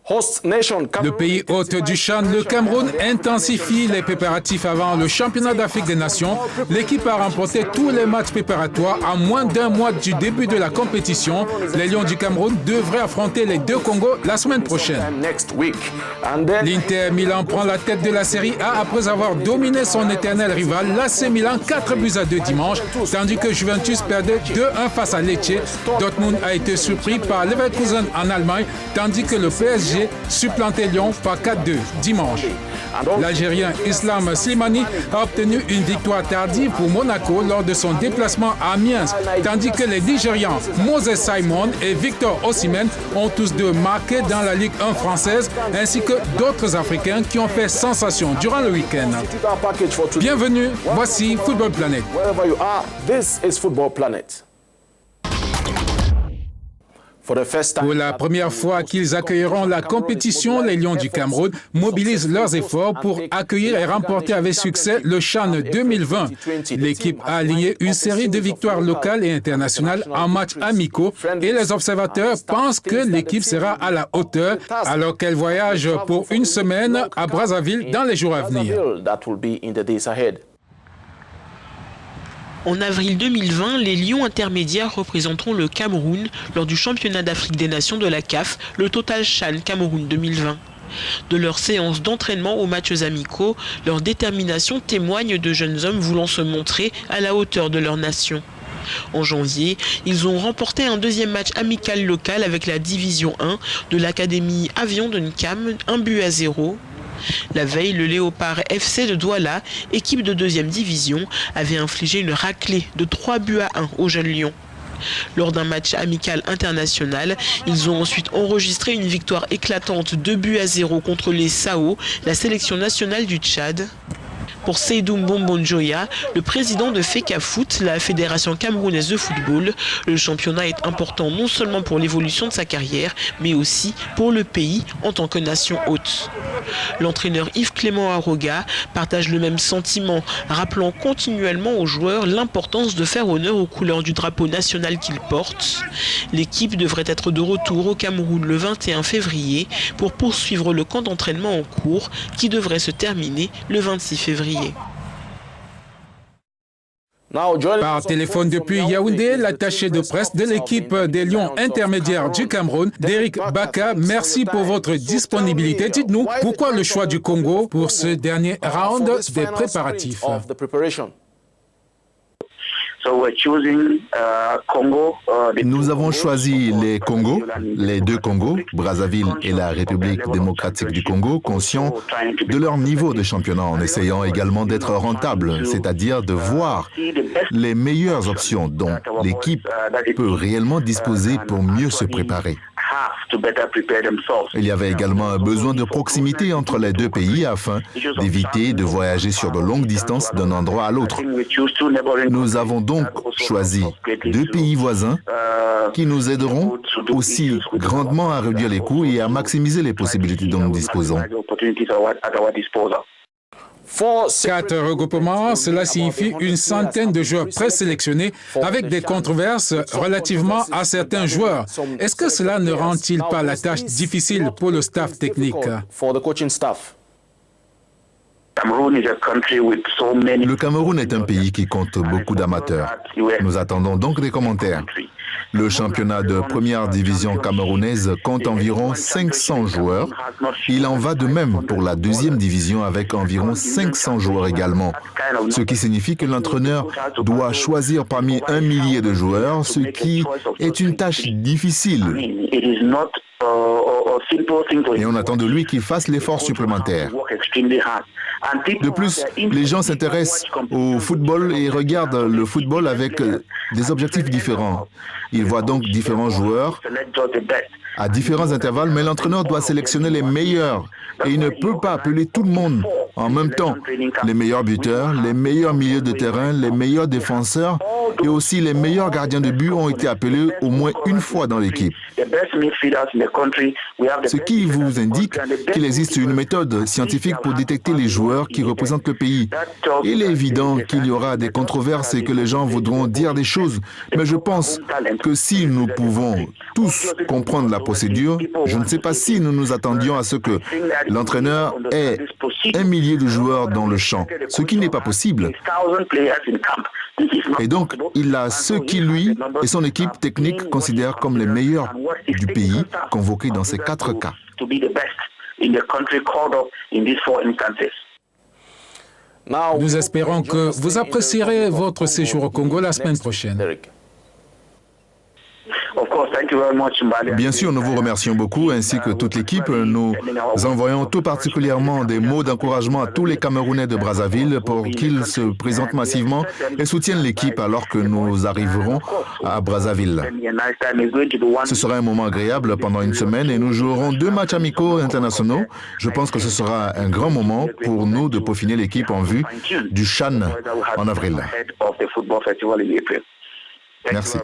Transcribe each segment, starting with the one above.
Le pays hôte du CHAN, le Cameroun, intensifie les préparatifs avant le championnat d'Afrique des Nations. L'équipe a remporté tous les matchs préparatoires à moins d'un mois du début de la compétition. Les Lions du Cameroun devraient affronter les deux Congos la semaine prochaine. L'Inter Milan prend la tête de la Série A après avoir dominé son éternel rival, l'AC Milan, 4-2 dimanche, tandis que Juventus perdait 2-1 face à Lecce. Dortmund a été surpris par Leverkusen en Allemagne, tandis que le PSG supplanté Lyon par 4-2 dimanche. L'Algérien Islam Slimani a obtenu une victoire tardive pour Monaco lors de son déplacement à Amiens, tandis que les Nigérians Moses Simon et Victor Osimhen ont tous deux marqué dans la Ligue 1 française, ainsi que d'autres Africains qui ont fait sensation durant le week-end. Bienvenue, voici Football Planet. Pour la première fois qu'ils accueilleront la compétition, les Lions du Cameroun mobilisent leurs efforts pour accueillir et remporter avec succès le CHAN 2020. L'équipe a aligné une série de victoires locales et internationales en matchs amicaux et les observateurs pensent que l'équipe sera à la hauteur alors qu'elle voyage pour une semaine à Brazzaville dans les jours à venir. En avril 2020, les Lions intermédiaires représenteront le Cameroun lors du championnat d'Afrique des Nations de la CAF, le Total CHAN Cameroun 2020. De leurs séances d'entraînement aux matchs amicaux, leur détermination témoigne de jeunes hommes voulant se montrer à la hauteur de leur nation. En janvier, ils ont remporté un deuxième match amical local avec la Division 1 de l'Académie Avion de Nkam, 1-0. La veille, le Léopard FC de Douala, équipe de 2e division, avait infligé une raclée de 3-1 aux jeunes Lions. Lors d'un match amical international, ils ont ensuite enregistré une victoire éclatante 2-0 contre les Sao, la sélection nationale du Tchad. Pour Seydou Mbombo-Njoya, le président de FECAFOOT, la Fédération camerounaise de football, le championnat est important non seulement pour l'évolution de sa carrière, mais aussi pour le pays en tant que nation hôte. L'entraîneur Yves-Clément Arroga partage le même sentiment, rappelant continuellement aux joueurs l'importance de faire honneur aux couleurs du drapeau national qu'ils portent. L'équipe devrait être de retour au Cameroun le 21 février pour poursuivre le camp d'entraînement en cours qui devrait se terminer le 26 février. Par téléphone depuis Yaoundé, l'attaché de presse de l'équipe des Lions intermédiaires du Cameroun, Derek Baka, merci pour votre disponibilité. Dites-nous, pourquoi le choix du Congo pour ce dernier round des préparatifs? Nous avons choisi les Congos, les deux Congos, Brazzaville et la République démocratique du Congo, conscients de leur niveau de championnat, en essayant également d'être rentable, c'est-à-dire de voir les meilleures options dont l'équipe peut réellement disposer pour mieux se préparer. Il y avait également un besoin de proximité entre les deux pays afin d'éviter de voyager sur de longues distances d'un endroit à l'autre. Nous avons donc choisi deux pays voisins qui nous aideront aussi grandement à réduire les coûts et à maximiser les possibilités dont nous disposons. 4 regroupements, cela signifie une centaine de joueurs présélectionnés avec des controverses relativement à certains joueurs. Est-ce que cela ne rend-il pas la tâche difficile pour le staff technique? Le Cameroun est un pays qui compte beaucoup d'amateurs. Nous attendons donc des commentaires. Le championnat de première division camerounaise compte environ 500 joueurs. Il en va de même pour la deuxième division avec environ 500 joueurs également. Ce qui signifie que l'entraîneur doit choisir parmi 1 millier de joueurs, ce qui est une tâche difficile. Et on attend de lui qu'il fasse l'effort supplémentaire. De plus, les gens s'intéressent au football et regardent le football avec des objectifs différents. Ils voient donc différents joueurs à différents intervalles, mais l'entraîneur doit sélectionner les meilleurs. Et il ne peut pas appeler tout le monde en même temps. Les meilleurs buteurs, les meilleurs milieux de terrain, les meilleurs défenseurs Et aussi, les meilleurs gardiens de but ont été appelés au moins une fois dans l'équipe. Ce qui vous indique qu'il existe une méthode scientifique pour détecter les joueurs qui représentent le pays. Il est évident qu'il y aura des controverses et que les gens voudront dire des choses, mais je pense que si nous pouvons tous comprendre la procédure, je ne sais pas si nous nous attendions à ce que l'entraîneur ait 1 millier de joueurs dans le champ, ce qui n'est pas possible. Et donc, il a ceux qui, lui et son équipe technique, considèrent comme les meilleurs du pays, convoqués dans ces 4 cas. Nous espérons que vous apprécierez votre séjour au Congo la semaine prochaine. Bien sûr, nous vous remercions beaucoup, ainsi que toute l'équipe. Nous envoyons tout particulièrement des mots d'encouragement à tous les Camerounais de Brazzaville pour qu'ils se présentent massivement et soutiennent l'équipe alors que nous arriverons à Brazzaville. Ce sera un moment agréable pendant une semaine et nous jouerons 2 matchs amicaux internationaux. Je pense que ce sera un grand moment pour nous de peaufiner l'équipe en vue du CHAN en avril. Merci.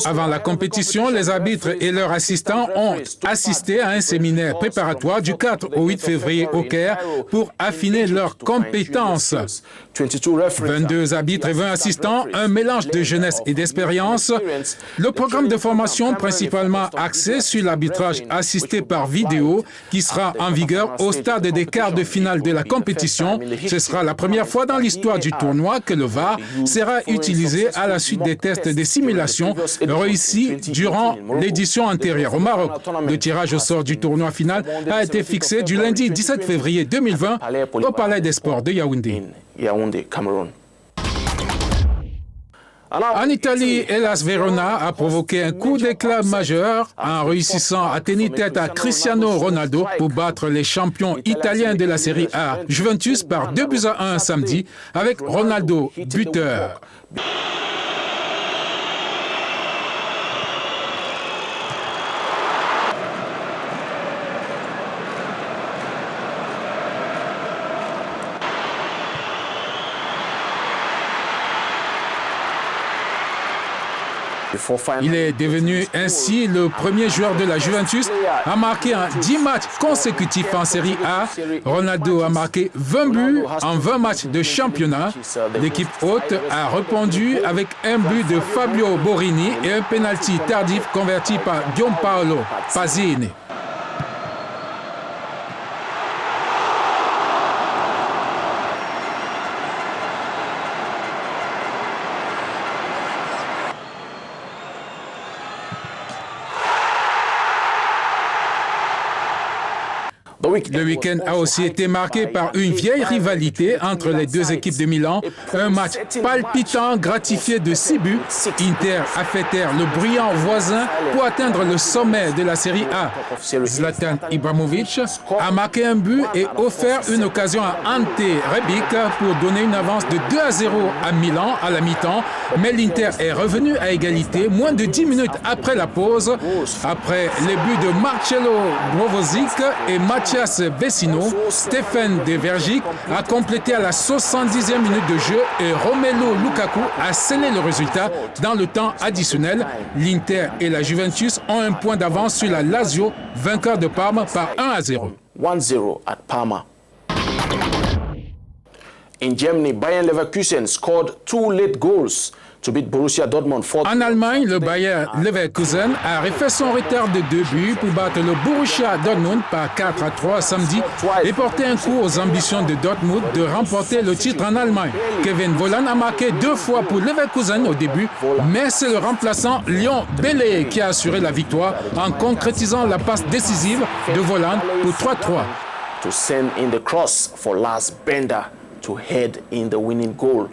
Avant la compétition, les arbitres et leurs assistants ont assisté à un séminaire préparatoire du 4 au 8 février au Caire pour affiner leurs compétences. 22 arbitres et 20 assistants, un mélange de jeunesse et d'expérience. Le programme de formation principalement axé sur l'arbitrage assisté par vidéo qui sera en vigueur au stade des quarts de finale de la compétition. Ce sera la première fois dans l'histoire du tournoi que le VAR sera utilisé à la suite des tests de simulation réussi durant l'édition antérieure au Maroc. Le tirage au sort du tournoi final a été fixé du lundi 17 février 2020 au Palais des Sports de Yaoundé. En Italie, Hellas Verona a provoqué un coup d'éclat majeur en réussissant à tenir tête à Cristiano Ronaldo pour battre les champions italiens de la Série A, Juventus, par 2-1 samedi, avec Ronaldo buteur. Il est devenu ainsi le premier joueur de la Juventus à marquer en 10 matchs consécutifs en Série A. Ronaldo a marqué 20 buts en 20 matchs de championnat. L'équipe hôte a répondu avec un but de Fabio Borini et un penalty tardif converti par Gianpaolo Pazzini. Le week-end a aussi été marqué par une vieille rivalité entre les deux équipes de Milan. Un match palpitant, gratifié de 6 buts. Inter a fait taire le brillant voisin pour atteindre le sommet de la Série A. Zlatan Ibrahimovic a marqué un but et offert une occasion à Ante Rebic pour donner une avance de 2-0 à Milan à la mi-temps. Mais l'Inter est revenu à égalité moins de 10 minutes après la pause. Après les buts de Marcelo Brozovic et Mathias Vecino, Stéphane De Vergic a complété à la 70e minute de jeu et Romelu Lukaku a scellé le résultat dans le temps additionnel. L'Inter et la Juventus ont un point d'avance sur la Lazio, vainqueur de Parme par 1-0. 1-0 at Parma. In Germany, Bayern Leverkusen scored 2 late goals to beat Borussia Dortmund 4. En Allemagne, le Bayer Leverkusen a refait son retard de 2 buts pour battre le Borussia Dortmund par 4-3 samedi et porter un coup aux ambitions de Dortmund de remporter le titre en Allemagne. Kevin Volland a marqué 2 fois pour Leverkusen au début, mais c'est le remplaçant Leon Bailey qui a assuré la victoire en concrétisant la passe décisive de Volland pour 3-3. To send in the cross for Lars Bender to head in the winning goal.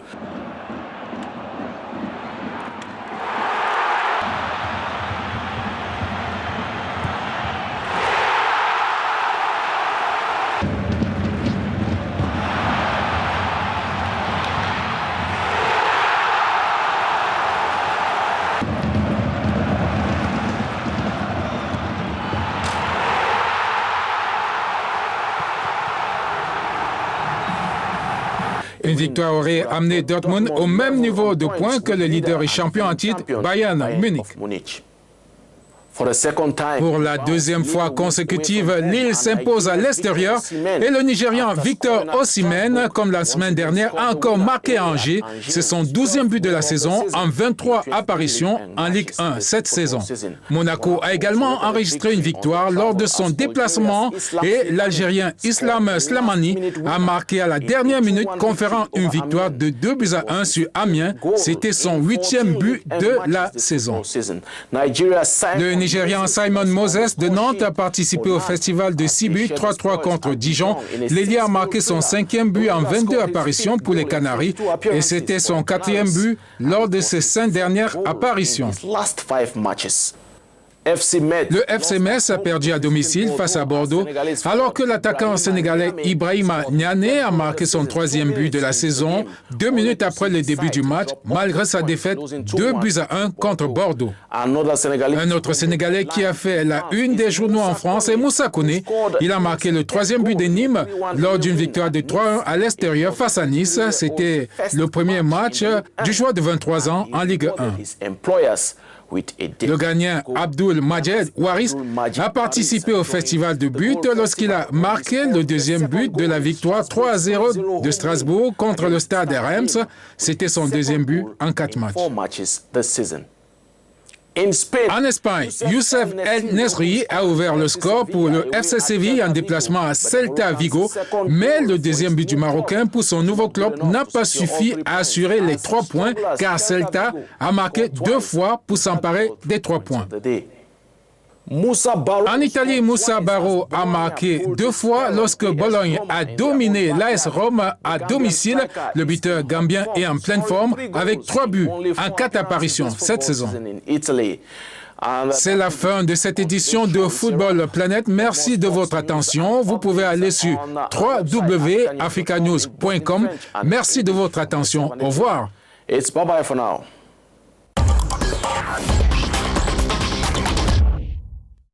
Une victoire aurait amené Dortmund au même niveau de points que le leader et champion en titre, Bayern Munich. Pour la deuxième fois consécutive, Lille s'impose à l'extérieur et le Nigérian Victor Osimhen, comme la semaine dernière, a encore marqué à Angers. C'est son 12e but de la saison en 23 apparitions en Ligue 1 cette saison. Monaco a également enregistré une victoire lors de son déplacement et l'Algérien Islam Slimani a marqué à la dernière minute, conférant une victoire de 2-1 sur Amiens. C'était son 8e but de la saison. Le Nigérian Simon Moses de Nantes a participé au festival de 6 buts, 3-3 contre Dijon. L'Ailier a marqué son 5e but en 22 apparitions pour les Canaries et c'était son 4e but lors de ses 5 dernières apparitions. Le FC Metz a perdu à domicile face à Bordeaux, alors que l'attaquant sénégalais Ibrahima Niané a marqué son 3e but de la saison 2 minutes après le début du match, malgré sa défaite 2-1 contre Bordeaux. Un autre Sénégalais qui a fait la une des journaux en France est Moussa Koné. Il a marqué le 3e but de Nîmes lors d'une victoire de 3-1 à l'extérieur face à Nice. C'était le premier match du joueur de 23 ans en Ligue 1. Le gagnant Abdul Majed Waris a participé au festival de buts lorsqu'il a marqué le 2e but de la victoire 3-0 de Strasbourg contre le Stade Reims. C'était son 2e but en 4 matchs. En Espagne, Youssef El Nesri a ouvert le score pour le FC Séville en déplacement à Celta Vigo, mais le 2e but du Marocain pour son nouveau club n'a pas suffi à assurer les 3 points car Celta a marqué 2 fois pour s'emparer des 3 points. En Italie, Moussa Barro a marqué 2 fois lorsque Bologne a dominé l'AS Rome à domicile. Le buteur gambien est en pleine forme avec 3 buts en 4 apparitions cette saison. C'est la fin de cette édition de Football Planet. Merci de votre attention. Vous pouvez aller sur www.africanews.com. Merci de votre attention. Au revoir. It's bye-bye for now.